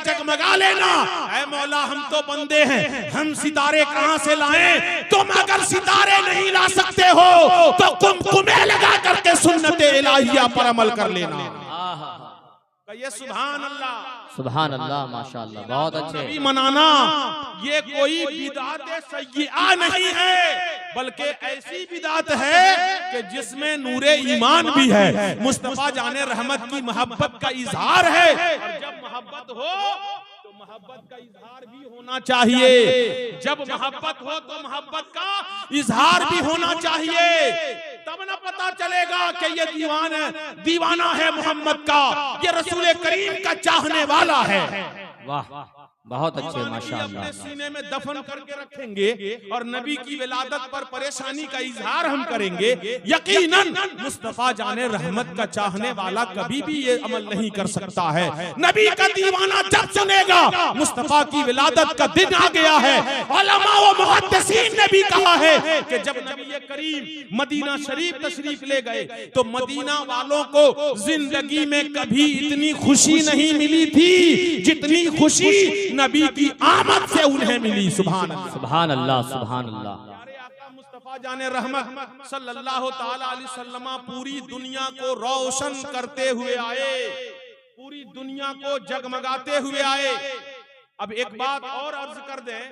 जगमगा लेना। ऐ मौला हम तो बंदे हैं, हम सितारे कहां से लाएं? तुम अगर सितारे नहीं ला सकते हो तो कुमकुमे लगा करके सुन्नते इलाहिया पर अमल कर लेना। कहिए सुभान अल्लाह, सुभान अल्लाह, माशाअल्लाह, बहुत अच्छे। नबी मनाना ये कोई बिदात सय्यिआ नहीं है, बल्कि ऐसी बिदात है कि जिसमें नूरे ईमान भी है, मुस्तफा जाने रहमत की मोहब्बत का इजहार है। और जब मोहब्बत हो तो मोहब्बत का इजहार भी होना चाहिए। जब मोहब्बत हो तो मोहब्बत का इजहार भी होना चाहिए। तब न पता चलेगा कि ये दीवाना है मोहम्मद का, ये रसूल करीम का चाहने वाला है। वाह, बहुत अच्छे, माशाअल्लाह। अपने सीने में दफन करके रखेंगे और नबी की विलादत पर परेशानी का इजहार हम करेंगे। यकीनन मुस्तफा जाने रहमत का चाहने वाला कभी भी ये अमल नहीं कर सकता है। नबी का दीवाना जब सुनेगा मुस्तफा की विलादत का दिन आ गया है। उलमा व मुहद्दिसीन ने भी कहा है कि जब नबी करीम मदीना शरीफ तशरीफ ले गए तो मदीना वालों को जिंदगी में कभी इतनी खुशी नहीं मिली थी जितनी खुशी नबी की आमद से उन्हें मिली। सुभान अल्लाह, सुभान अल्लाह, सुभान अल्लाह। प्यारे आका मुस्तफा जाने रहमत सल्लल्लाहु ताला अलैहि वसल्लम पूरी दुनिया को रोशन करते हुए आए, पूरी दुनिया को जगमगाते हुए आए। अब एक बात और अर्ज कर दें,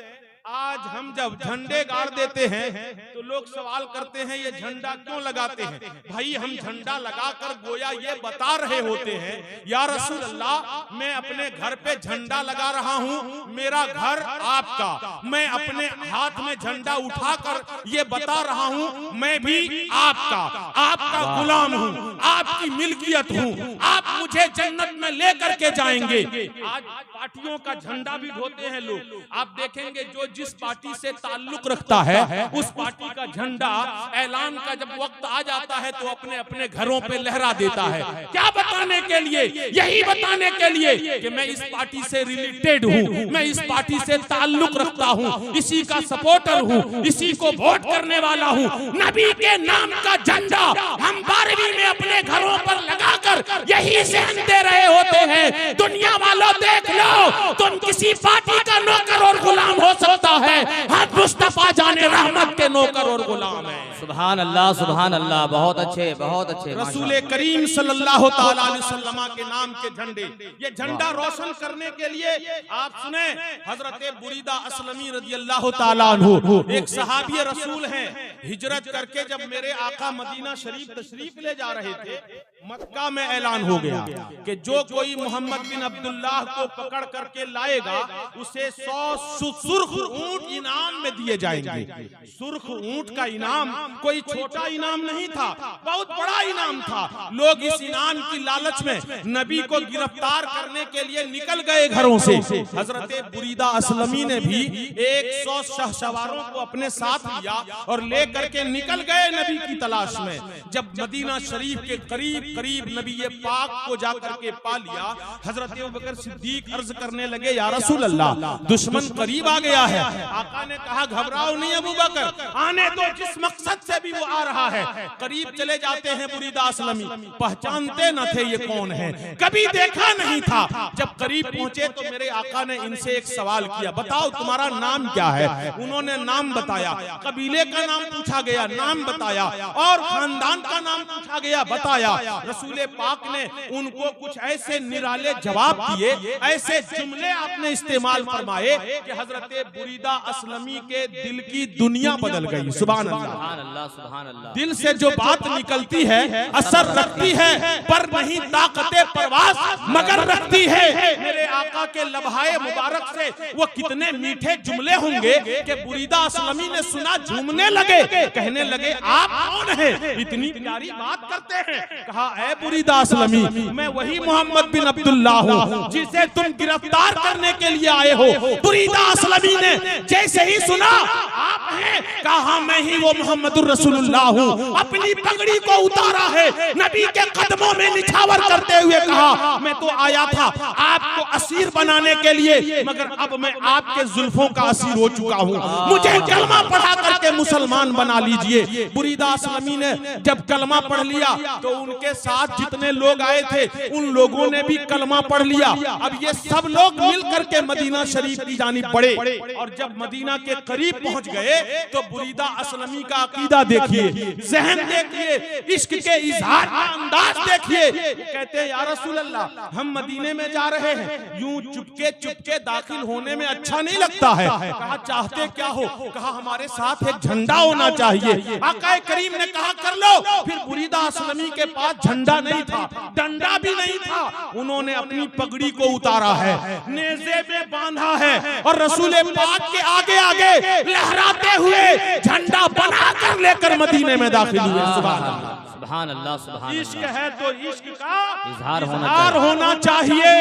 आज हम जब झंडे गाड़ देते हैं तो लोग सवाल करते हैं ये झंडा क्यों लगाते हैं? भाई हम झंडा लगाकर गोया ये बता रहे होते हैं या रसूल अल्लाह मैं अपने घर पे झंडा लगा रहा हूँ, मेरा घर आपका, मैं अपने हाथ में झंडा उठाकर ये बता रहा हूँ मैं भी आपका, आपका गुलाम हूँ, आपकी मिल्कियत हूँ, आप मुझे जन्नत में लेकर के जाएंगे। आज पार्टियों का झंडा भी ढोते हैं लोग। आप देखेंगे जो जिस पार्टी से ताल्लुक रखता है उस पार्टी का झंडा ऐलान का जब वक्त आ जाता है तो अपने अपने घरों पे लहरा देता है। क्या बताने के लिए? यही बताने के लिए कि मैं इस पार्टी से रिलेटेड हूँ, मैं इस पार्टी से ताल्लुक रखता हूँ, इसी का सपोर्टर हूँ, इसी को वोट करने वाला हूँ। नबी के नाम का झंडा हम 12वीं में अपने घरों पर लगाकर यही से दे रहे होते हैं। दुनिया वालों देख लो, तुम किसी पार्टी का नौकर और गुलाम हो सकता है, हम मुस्तफा जाने रहमत के नौकर और गुलाम है। सुभान अल्लाह, सुभान अल्लाह, बहुत अच्छे, बहुत अच्छे। रसूल करीम सल्लल्लाहु ताला अलैहि वसल्लम के नाम के झंडे, ये झंडा रोशन करने के लिए आप सुने हजरत बुरीदा असलमी रदियल्लाहु ताला अन्हु एक सहाबी रसूल हैं, हिजरत करके जब मेरे आका मदीना शरीफ तशरीफ ले जा रहे थे, मक्का में ऐलान हो गया कि जो कोई मोहम्मद बिन अब्दुल्लाह को पकड़ करके लाएगा उसे 100 सुर्ख ऊंट इनाम में दिए जाएंगे। सुर्ख ऊंट का इनाम कोई छोटा इनाम नहीं था, बहुत बड़ा इनाम था। लोग इस इनाम की लालच में नबी को गिरफ्तार करने के लिए निकल गए घरों से। हजरत बुरीदा असलमी ने भी 100 शहसवारों को अपने साथ लिया और लेकर के निकल गए नबी की तलाश में। जब मदीना शरीफ के करीब करीब नबी पाक को जाकर के पा लिया, हजरत अबू बकर सिद्दीक अर्ज करने लगे या रसूल अल्लाह दुश्मन करीब आ गया है। आका ने कहा घबराओ नहीं अबू बकर, आने दो, जिस मकसद से भी वो आ रहा है। करीब चले जाते हैं बुरीदा असलमी, पहचानते न थे ये कौन है, कभी देखा नहीं था। जब करीब पहुंचे तो मेरे आका ने इनसे एक सवाल किया, बताओ तुम्हारा नाम क्या है? उन्होंने नाम बताया, कबीले का नाम पूछा गया, नाम बताया, और खानदान का नाम पूछा गया, बताया। रसूल पाक ने उनको कुछ ऐसे निराले जवाब दिए, ऐसे जुमले आपने इस्तेमाल फरमाए कि हजरत बुरीदा असलमी के दिल की दुनिया बदल गई। सुभान अल्लाह, सुभान अल्लाह, सुभान अल्लाह। दिल से जो बात निकलती है असर रखती है, पर नहीं ताकते परवास मगर रखती है। मेरे आका के लम्हाए मुबारक से वो कितने मीठे जुमले होंगे कि बुरीदा असलमी ने सुना, झूमने लगे, कहने लगे आप कौन हैं, इतनी प्यारी बात करते हैं। कहा ऐ बुरीदा असलमी, मैं वही मोहम्मद बिन अब्दुल्लाह हूँ जिसे तुम गिरफ्तार करने के लिए आए हो। बुरीदा असलमी ने जैसे ही सुना आप हैं? कहा हाँ मैं ही वो मोहम्मदुर रसूलुल्लाह हूँ। अपनी पगड़ी को उतारा है, नबी के कदमों में निछावर करते हुए कहा मैं तो आया था आपको असीर बनाने के लिए, मगर अब मैं आपके जुल्फों का असीर हो चुका हूँ, मुझे कलमा पढ़ा करके मुसलमान बना लीजिए। बुरीदा असलमी ने जब कलमा पढ़ लिया तो उनके साथ जितने लोग आए थे उन लोगों ने भी कलमा पढ़ लिया। अब ये सब लोग मिल करके मदीना शरीफ की जानिब बढ़े और जब मदीना के करीब पहुंच गए तो बुरीदा असलमी का अकीदा देखिए, ज़हन देखिए, इश्क के इजहार का अंदाज देखिए। कहते हैं या रसूल अल्लाह हम मदीने में जा रहे हैं, यूं चुपके चुपके दाखिल होने में अच्छा नहीं लगता है। कहा चाहते क्या हो? कहा हमारे साथ एक झंडा होना चाहिए। आका करीम ने कहा कर लो। फिर बुरीदा असलमी के पास झंडा नहीं था, डंडा भी नहीं था, उन्होंने अपनी पगड़ी को उतारा है, नेज़े में बांधा है और रसूल पाक के आगे आगे लहराते हुए झंडा बनाकर लेकर मदीने में दाखिल हुए। सुभान अल्लाह, सुभान अल्लाह, सुभान इश्क अल्लाह। है तो इश्क का इजहार होना चाहिए,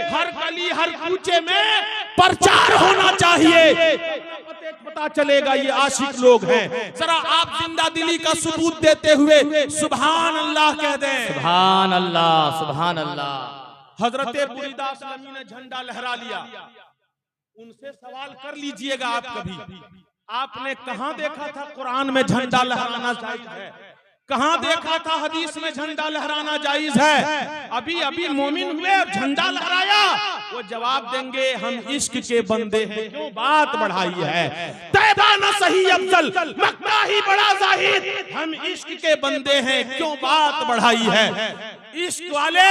हर गली हर कूचे में प्रचार होना चाहिए, पता चलेगा ये आशिक लोग हैं। जरा आप जिंदा दिली का सबूत देते हुए सुभान अल्लाह कह दें। सुभान अल्लाह, सुभान अल्लाह। हजरत बुरीदा असलमी ने झंडा लहरा लिया। उनसे सवाल कर लीजिएगा आप कभी, आपने कहां देखा था कुरान में झंडा लहराना जायज है? कहां देखा था हदीस में झंडा लहराना जायज है? अभी अभी मोमिन हुए और झंडा लहराया। वो जवाब देंगे हम इश्क के बंदे हैं, क्यों बात बढ़ाई है? तैबा न सही अफजल, मक्का ही बड़ा जाहिद, हम इश्क के बंदे हैं, क्यों बात बढ़ाई है? इश्क वाले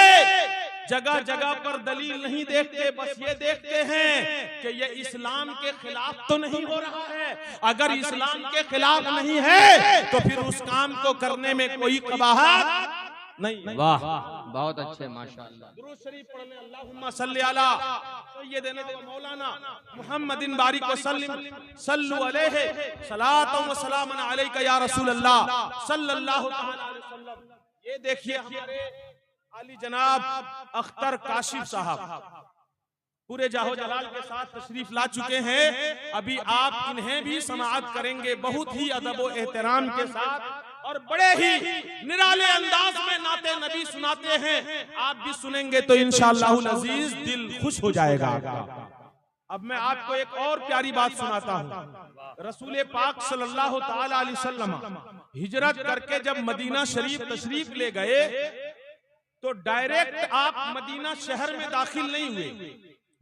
जगह जगह पर दलील नहीं देखते, बस ये देखते हैं कि ये इस्लाम के खिलाफ तो नहीं हो रहा है। अगर इस्लाम के खिलाफ नहीं है तो फिर उस काम को करने में कोई कबाहत नहीं। वाह, बहुत अच्छे, माशाअल्लाह। दुरूद शरीफ पढ़ लें, अल्लाहुम्मा सल्ली अला सय्यिदना व मौलाना मुहम्मदिन बारिक व सल्लु अलैहि सलातन व सलामन अलैका या रसूल अल्लाह सल्लल्लाहु तआला अलैहि वसल्लम। ये देखिए हमारे आली जनाब अख्तर काशिफ साहब पूरे जाहो जलाल के साथ तशरीफ ला चुके हैं। अभी आप इन्हें भी समाअत करेंगे बहुत ही अदब व एहतराम के साथ और बड़े ही निराले अंदाज में नाते नबी सुनाते हैं। आप भी सुनेंगे तो इंशाअल्लाहुल अजीज दिल खुश हो जाएगा। अब मैं आपको एक और प्यारी बात सुनाता हूँ। रसूल पाक सल्लल्लाहु तआला अलैहि वसल्लम हिजरत करके जब मदीना शरीफ तशरीफ ले गए तो डायरेक्ट आप मदीना शहर में दाखिल नहीं हुए,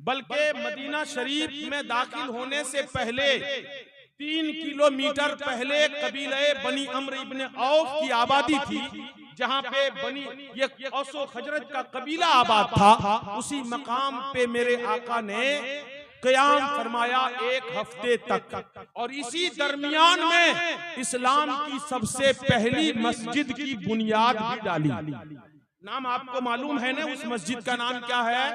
बल्कि मदीना शरीफ में दाखिल होने से पहले 3 किलोमीटर पहले कबीले बनी अम्र इब्ने औफ की आबादी थी, जहाँ पे बनी ये औसो खजरत का कबीला आबाद था। उसी मकाम पे मेरे आका ने क़याम फरमाया 1 हफ्ते तक, और इसी दरमियान में इस्लाम की सबसे पहली मस्जिद की बुनियाद भी डाली। नाम आपको मालूम है ना उस मस्जिद का नाम क्या है?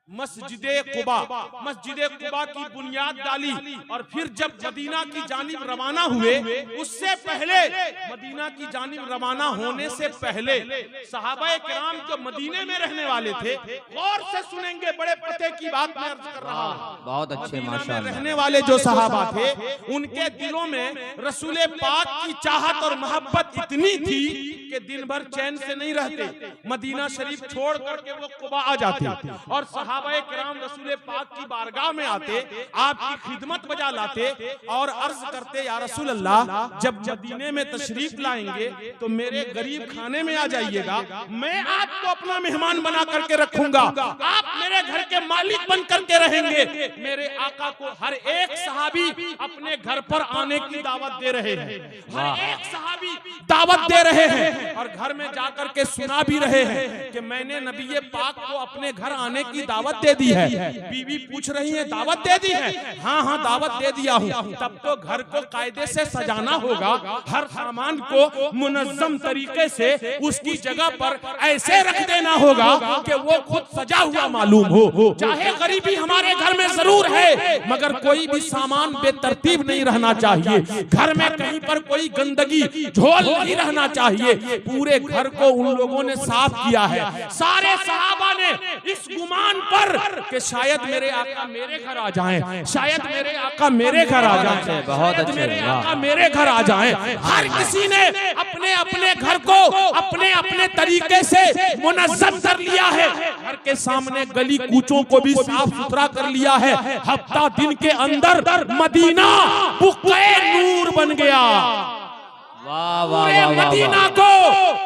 मस्जिदे कुबा। मस्जिदे कुबा की बुनियाद डाली और फिर जब मदीना की जानिब रवाना हुए, उससे पहले मदीना की जानिब रवाना होने से पहले सहाबाए किराम जो मदीने में रहने वाले थे, गौर से सुनेंगे, बड़े पते की बात मैं अर्ज कर रहा हूँ। बहुत अच्छे, माशाअल्लाह। रहने वाले जो सहाबा थे उनके दिलों में रसूले पाक की चाहत और मोहब्बत इतनी थी कि दिन भर चैन से नहीं रहते। मदीना शरीफ छोड़ करके वो कुबा आ जाते और सहाबाए किराम रसूल पाक की बारगाह में आते, आपकी खिदमत बजा लाते और अर्ज करते या रसूल अल्लाह जब मदीने में तशरीफ लाएंगे तो मेरे गरीब खाने में आ जाइएगा, मैं आपको अपना मेहमान बना करके रखूंगा, आप मेरे घर के मालिक बन करके रहेंगे। मेरे आका को हर एक सहाबी अपने घर पर आने की दावत दे रहे हैं, हर एक सहाबी दावत दे रहे हैं और घर में जाकर के सुना भी रहे हैं कि मैंने नबी पाक को अपने घर आने की दावत दे दी है। बीवी पूछ रही है दावत दे दी है? हाँ हाँ दावत दे दिया हूँ। तब तो घर को कायदे से सजाना होगा, हर सामान को मुनज़्ज़म तरीके से उसकी जगह पर ऐसे रख देना होगा कि वो खुद सजा हुआ मालूम हो। चाहे गरीबी हमारे घर में जरूर है, मगर कोई भी सामान बेतरतीब नहीं रहना चाहिए। घर में कहीं पर कोई गंदगी झोल नहीं रहना चाहिए। पूरे घर को उन लोगों ने साफ किया है। सारे सहाबा ने इस गुमान पर कि शायद मेरे आका मेरे घर आ जाएं, शायद मेरे आका मेरे घर आ जाएं, बहुत शायद अच्छे, मेरे वाह। आका मेरे घर आ जाएं। हर किसी ने अपने अपने घर को अपने अपने तरीके से मुनज़्ज़म कर लिया है। घर के सामने गली कूचों को भी साफ सुथरा कर लिया है। हफ्ता दिन के अंदर मदीना बुक़्क़े नूर बन गया। वाह वाह पूरे वाह वाह मदीना वाह। को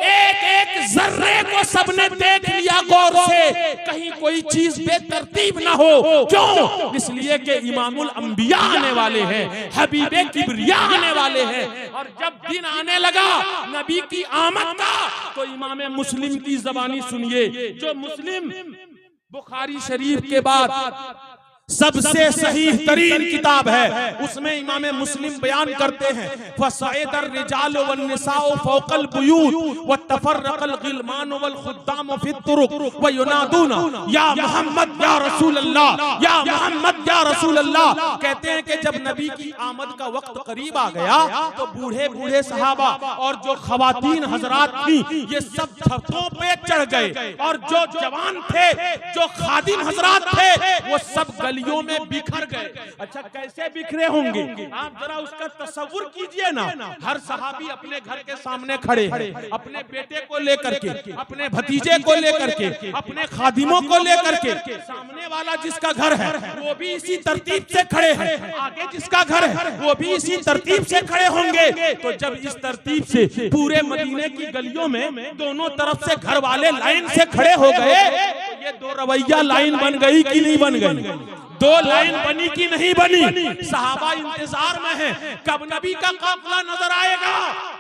एक एक जर्रे को सबने देख लिया गौर से, कहीं कोई चीज बेतरतीब ना हो। क्यों? इसलिए कि इमामुल अंबिया आने वाले हैं, हबीबे किबरिया आने वाले हैं। और जब दिन आने लगा नबी की आमद का, तो इमाम मुस्लिम की ज़बानी सुनिए, जो मुस्लिम बुखारी शरीफ के बाद सबसे सही तरीन किताब है, उसमें इमाम मुस्लिम बयान करते हैं फसअदर रिजाल वन निसाउ फौकल बुयूत व तफर्रकल गिलमान वल खुद्दाम फी तुरुक व युनादूना या मोहम्मद या रसूल अल्लाह, या मोहम्मद या रसूल अल्लाह। कहते हैं कि जब नबी की आमद का वक्त करीब आ गया तो बूढ़े बूढ़े सहाबा और जो खवातीन हजरात थी ये सब छतों पे चढ़ गए, और जो जवान थे, जो खादिम हजरात थे, वो सब गलियों में बिखर गए। अच्छा, कैसे बिखरे होंगे आप जरा उसका तसव्वुर कीजिए ना। हर सहाबी अपने घर के सामने खड़े हैं, अपने बेटे को लेकर के, अपने भतीजे को लेकर के, अपने खादिमों को लेकर के। सामने वाला जिसका घर है वो भी इसी तरतीब से खड़े हैं, आगे जिसका घर है वो भी इसी तरतीब से खड़े होंगे। तो जब इस तरतीब से पूरे मदीने की गलियों में दोनों तरफ से घर वाले लाइन से खड़े हो गए, तो ये दो रवैया लाइन बन गई कि नहीं बन गई? दो लाइन बनी कि नहीं बनी? सहाबा इंतजार में हैं, कब नबी का काफिला नजर आएगा।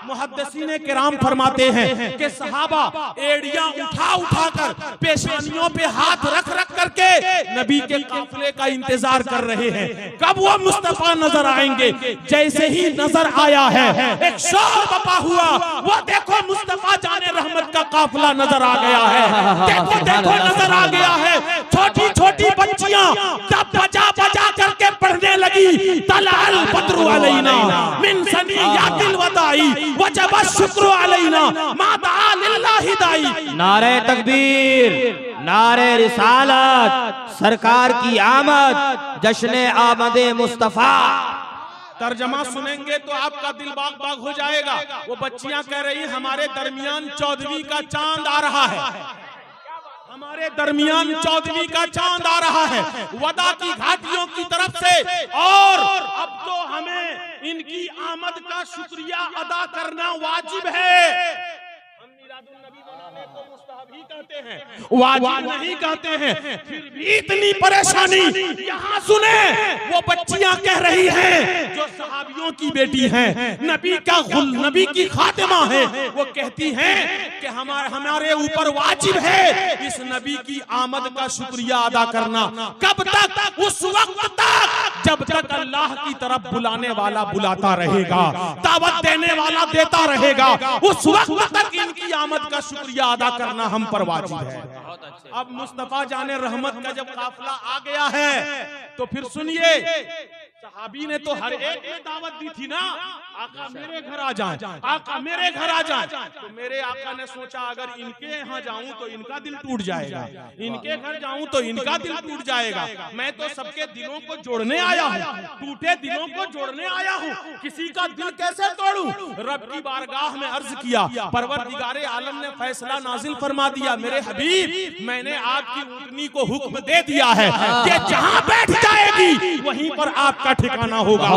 मुहद्दिसीन किराम फरमाते हैं कि सहाबा एड़ियां उठा उठा कर, पेशानियों पे हाथ रख रख करके नबी के काफिले का इंतजार कर रहे हैं, कब वो मुस्तफा नजर आएंगे। जैसे ही नजर आया है एक शोर बपा हुआ, वो देखो मुस्तफा जाने रहमत का काफिला नजर आ गया है, देखो देखो नजर आ गया है। छोटी छोटी बच्चियां बजा बजा करके पढ़ने लगी, तलाल बद्रु अलैना मिन सनियातिल वदाई वजब शुक्र अलैना मा दआ लिल्लाहि दाई। नारे तकबीर, नारे रिसालत, सरकार की आमद, जश्न आमदे मुस्तफा। तर्जमा सुनेंगे तो आपका दिल बाग बाग हो जाएगा। वो बच्चियां कह रही हमारे दरमियान 14वीं का चांद आ रहा है, हमारे दरमियान 14वीं का चांद आ रहा है वदा की घाटियों की तरफ से, और अब तो हमें इनकी आमद का शुक्रिया अदा करना वाजिब है। हम मिलादुन्नबी मनाने को मुस्तहब ही कहते हैं, वाजिब नहीं कहते हैं। फिर भी इतनी परेशानी यहाँ सुने, वो बच्चियां कह रही हैं जो सहाबियों की बेटी हैं, नबी की खातिमा है, वो कहती हैं कि हमारे ऊपर वाजिब है इस नबी की आमद का शुक्रिया अदा करना। कब तक? उस वक्त तक जब तक अल्लाह की तरफ बुलाने वाला बुलाता रहेगा, दावत देने वाला देता रहेगा, उस वक्त तक इनकी आमद का शुक्रिया अदा करना हम पर वाजिब है। अब मुस्तफा जाने रहमत का जब काफिला आ गया है तो फिर सुनिए, सहाबी ने तो हर एक ने दावत दी थी ना, आका मेरे घर आ जाएं, आका मेरे घर आ जाएं। तो मेरे आका ने सोचा अगर इनके यहाँ जाऊं तो इनका दिल टूट जाएगा, इनके घर जाऊं तो इनका दिल टूट जाएगा। मैं तो सबके दिलों को जोड़ने आया हूँ, टूटे दिलों को जोड़ने आया हूँ, किसी का दिल कैसे तोड़ूं? रब की बारगाह में अर्ज किया, परवरदिगारे आलम ने फैसला नाजिल फरमा दिया, मेरे हबीब मैंने आपकी ऊँटनी को हुक्म दे दिया है कि जहाँ बैठ जाएगी वहीं पर आपका ठिकाना होगा।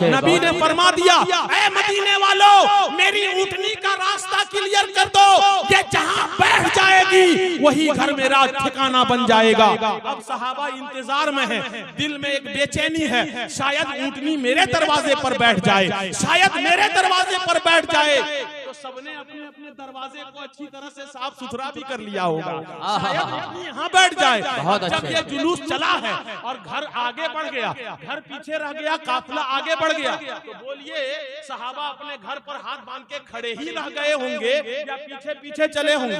नबी ने फरमा दिया, ऐ मदीने वालों मेरी ऊँटनी का रास्ता क्लियर कर दो, ये जहाँ बैठ जाएगी वही घर मेरा ठिकाना बन जाएगा। अब सहाबा इंतजार में है, दिल में एक बेचैनी है, शायद ऊँटनी मेरे दरवाजे पर बैठ जाए, शायद मेरे दरवाजे पर बैठ जाए। तो सबने अपने अपने दरवाजे को अच्छी तरह से साफ सुथरा भी कर लिया होगा, शायद ऊँटनी यहाँ बैठ जाए। जब ये जुलूस चला है और घर आगे बढ़ गया, घर पीछे रह गया, काफिला आगे बढ़ गया, तो बोलिए सहाबा अपने घर पर हाथ बांध के खड़े ही रह गए होंगे या पीछे पीछे चले होंगे?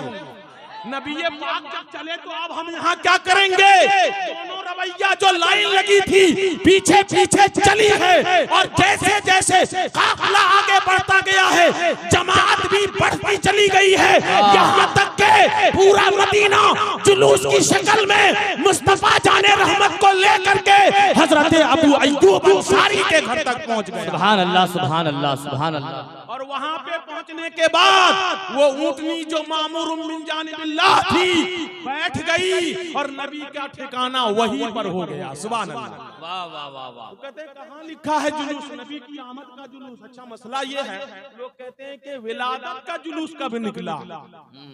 नबी पाक जब चले तो अब हम यहाँ क्या करेंगे? दोनों रवैया जो जो लाइन लगी थी पीछे पीछे चली है, और जैसे जैसे काफिला आगे बढ़ता गया है जमात भी बढ़ती चली गई है, यहाँ तक के पूरा मदीना जुलूस की शक्ल में मुस्तफा जाने रहमत को लेकर के हजरत अबू अय्यूब अंसारी के घर तक पहुंच गए। सुभान अल्लाह, सुभान अल्लाह, सुभान अल्लाह। और वहां पे पहुंचने के बाद वो ऊंटनी जो मामूर मिन जानिबिल्लाह थी बैठ गई और नबी का ठिकाना वहीं पर हो गया। सुभान अल्लाह। वाह वाह वाह वाह। कहते हैं कहाँ लिखा है जुलूस नबी की आमद का जुलूस? अच्छा मसला ये है, लोग कहते हैं कि विलादत का जुलूस कब निकला।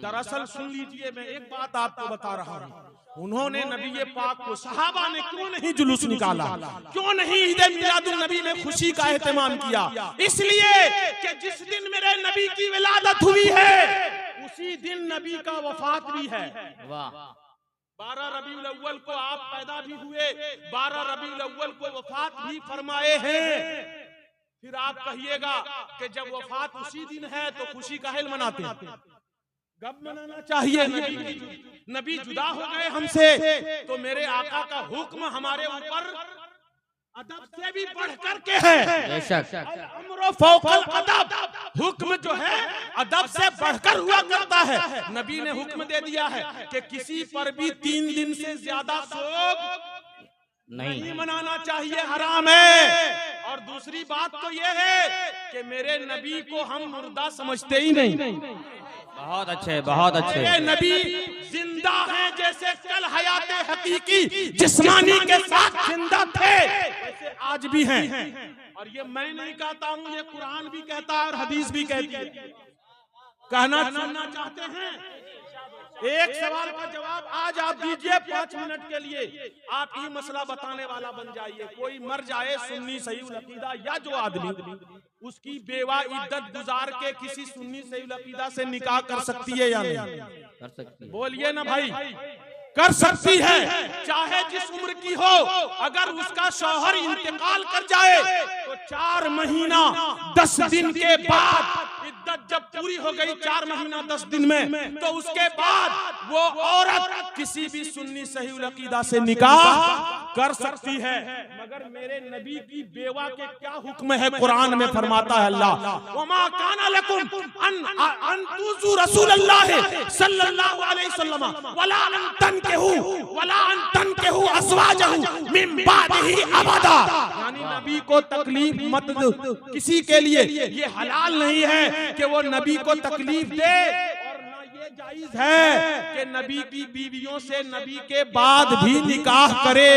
दरअसल सुन लीजिए, मैं एक बात आपको बता रहा हूँ, उन्होंने नबी पाक को, सहाबा ने क्यों नहीं जुलूस निकाला, क्यों नहीं ईद मिलादुन नबी में खुशी का एहतमाम किया? इसलिए कि जिस दिन मेरे नबी की विलादत हुई है उसी दिन नबी का वफात भी है। वाह। 12 रबीउल अव्वल को आप पैदा भी हुए, 12 रबीउल अव्वल को वफात भी फरमाए हैं। फिर आप कहिएगा कि जब वफात उसी दिन है तो खुशी काहे मनाते हैं? गब मनाना चाहिए। नबी जुदा हो गए हमसे तो मेरे आका का हुक्म हमारे ऊपर अदब से भी बढ़कर के है। बेशक। अम्र फौकल अदब, हुक्म जो है अदब से बढ़कर हुआ करता है। नबी ने हुक्म दे दिया है कि किसी पर भी 3 दिन से ज्यादा शोक नहीं मनाना चाहिए, हराम है। और दूसरी बात तो यह है कि मेरे नबी को हम मुर्दा समझते ही नहीं। बहुत अच्छे, बहुत अच्छे। मेरे नबी जिंदा हैं, जैसे कल हयात हकीकी जिस्मानी के साथ जिंदा थे वैसे आज भी हैं। और ये मैं नहीं कहता हूँ, ये कुरान भी कहता है और हदीस भी कहती है। कहना सुनना चाहते हैं? एक सवाल का जवाब आज आप दीजिए 5 मिनट के लिए। आप ही मसला बताने वाला बन जाइए। कोई मर जाए सुन्नी सहीउल अकीदा या जो आदमी, उसकी बेवा इद्दत गुजार के किसी सुन्नी सहीउल अकीदा से निकाह कर सकती है या नहीं? कर सकती है। बोलिए ना भाई। कर सकती है, चाहे जिस उम्र की हो। अगर उसका शौहर इंतकाल कर जाए तो 4 महीना 10 दिन के बाद, इद्दत जब पूरी हो गई 4 महीना 10 दिन में, तो उसके बाद वो औरत किसी भी सुन्नी सहीउल अकीदा से निकाह कर सकती है। मगर मेरे नबी की बेवा के क्या हुक्म है? कुरान में फरमाता है अल्लाह, वमा काना लकुम अन तुज़ू रसूलल्लाह सल्लल्लाहु अलैहि वसल्लम वला अन तनकेहू अज़वाजहू मिन बादिही अबदा। यानी नबी को तकलीफ मत दो किसी के लिए। ये हलाल नहीं है कि वो नबी को तकलीफ दे, और ना ये जायज है कि नबी की बीवियों से नबी के बाद भी निकाह करे।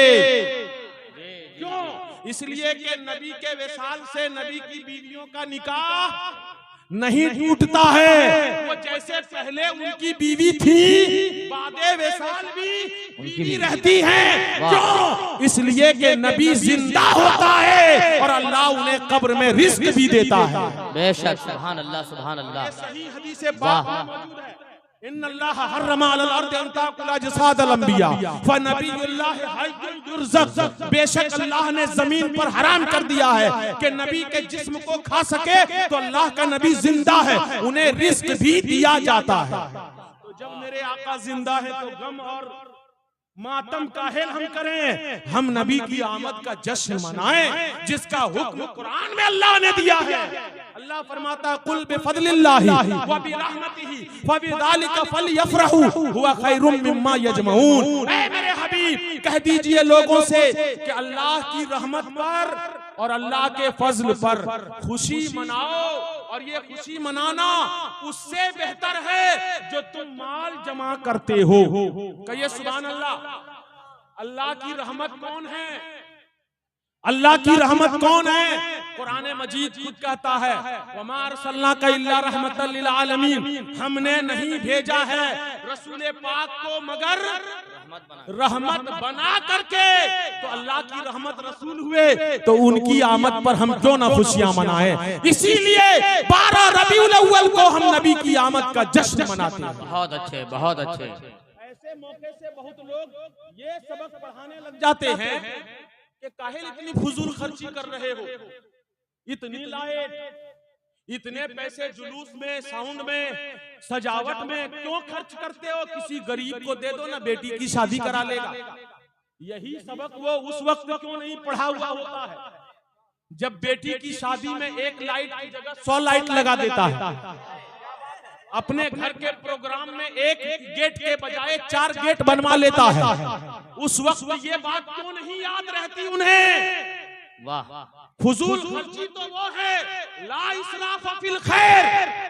क्यों? इसलिए कि नबी के विसाल से नबी की बीवियों का निकाह नहीं टूटता है। वो जैसे पहले उनकी बीवी थी, बादे विसाल भी बीवी रहती हैं। क्यों? इसलिए कि नबी जिंदा होता है और अल्लाह उन्हें कब्र में रिस्क भी देता है। बेशक। सुभान अल्लाह, सुभान अल्लाह। सही हदीस बात मौजूद है। इन्नल्लाह हर्रमा अलल अर्दि अन ताकुला जसादल अंबिया फनबियुल्लाह हय्युन युरज़क़। बेशक अल्लाह ने जमीन पर हराम कर दिया है कि नबी के जिस्म को खा सके, तो अल्लाह का नबी जिंदा है, उन्हें रिस्क भी दिया जाता है। तो जब मेरे आका जिंदा है तो गम और मातम काहेल हम करें? हम नबी की आमद का जश्न मनाएं जिसका हुक्म कुरान में अल्लाह ने दिया है। अल्लाह फरमाता है कुल बिफज़लिल्लाहि व बिरहमतिही फबिज़ालिका फलयफ़रहू हुवा खैरुम मिम्मा यजमऊन। ऐ मेरे हबीब, कह दीजिए लोगों से कि अल्लाह की रहमत पर और अल्लाह के फजल पर खुशी मनाओ, और ये खुशी मनाना उससे बेहतर है जो तुम माल जमा करते हो। कहिए सुभान अल्लाह। अल्लाह की रहमत कौन है? अल्लाह की रहमत कौन है? कुरान मजीद खुद कहता है वमा अरसलनाका इल्ला रहमतल लिल आलमीन। हमने नहीं भेजा है रसूल पाक को मगर रहमत बना करके। तो अल्लाह की रहमत रसूल हुए तो उनकी आमद पर हम क्यों ना खुशियां मनाएं? इसीलिए 12 रबीउल अव्वल को हम नबी की आमद का जश्न मनाते हैं। बहुत अच्छे, बहुत अच्छे। ऐसे मौके से बहुत लोग ये सबक पढ़ाने लग जाते हैं कि काहे इतनी फुजूल खर्ची कर रहे हो, इतनी लाइट, इतने पैसे जुलूस में, साउंड में, सजावट में क्यों खर्च करते हो? किसी गरीब को दे दो ना, बेटी की शादी करा लेगा। यही सबक वो उस वक्त क्यों नहीं पढ़ा हुआ होता है जब बेटी की शादी में एक लाइट की जगह 100 लाइट लगा देता है, अपने घर के प्रोग्राम में एक गेट के बजाय 4 गेट बनवा लेता है। उस वक्त ये बात क्यों नहीं याद रहती उन्हें? वाह, फुजूल खर्ची तो वो है, ला इसराफ फिल खैर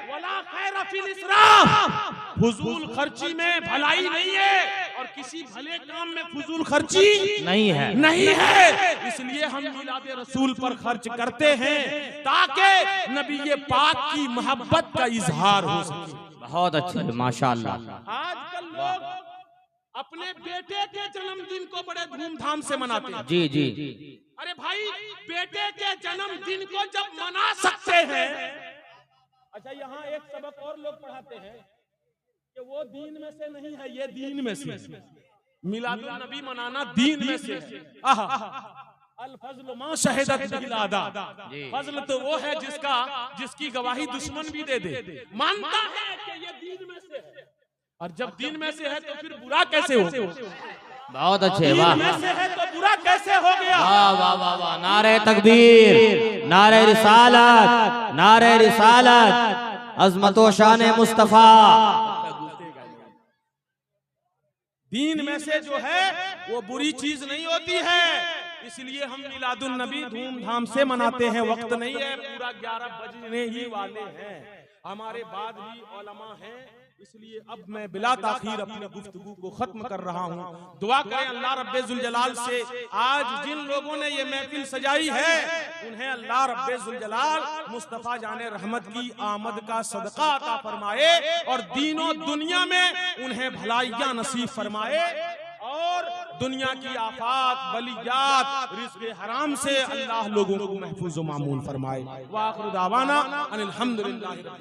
वला खैर फिल इसराफ। फुजूल खर्ची में भलाई नहीं है और किसी भले काम में फुजूल खर्ची नहीं है। इसलिए हम मिलादे रसूल पर खर्च करते हैं ताकि नबी पाक की मोहब्बत का इजहार हो सके। बहुत अच्छे, माशाअल्लाह। आजकल लोग अपने बेटे के जन्मदिन को बड़े धूमधाम से मनाते हैं। जी जी। अरे भाई, बेटे के जन्मदिन को जब मना सकते हैं, अच्छा यहाँ एक सबक और लोग पढ़ाते हैं कि वो दीन में से नहीं है, ये दीन में से। मिलादुन नबी मनाना दीन में से है। अल फज़्ल मा शहिदत बिहिल आदा। फजल तो वो है जिसकी गवाही दुश्मन भी दे दे। मानता है कि ये दीन में से है, और जब दीन में से है तो फिर बुरा कैसे हो? बहुत अच्छे, वाह। दीन में से है तो बुरा कैसे हो गया? वाह वाह वाह वाह। नारे तकबीर, नारे रिसालत, नारे रिसालत, अज़मत व शान मुस्तफा। दीन में से जो है वो बुरी चीज नहीं होती है, इसलिए हम मिलादुन नबी धूमधाम से मनाते हैं। वक्त नहीं है, पूरा 11 बजने ही वाले हैं, हमारे बाद भी उलमा हैं, इसलिए अब मैं बिला ताखीर अपनी गुफ्तगू को खत्म कर रहा हूँ। दुआ करें अल्लाह रब्बे जुल जलाल से, आज जिन लोगों ने ये महफिल सजाई है उन्हें अल्लाह रब्बे जुल जलाल मुस्तफा जाने रहमत की आमद का सदका अता फरमाए और दीनों दुनिया में उन्हें भलाइयां नसीब फरमाए और दुनिया की आफात बलियात रिज़्क़े हराम से अल्लाह लोगों को महफूज व मामून फरमाए। व आखिर दावाना अनिल हम्दुलिल्लाहि।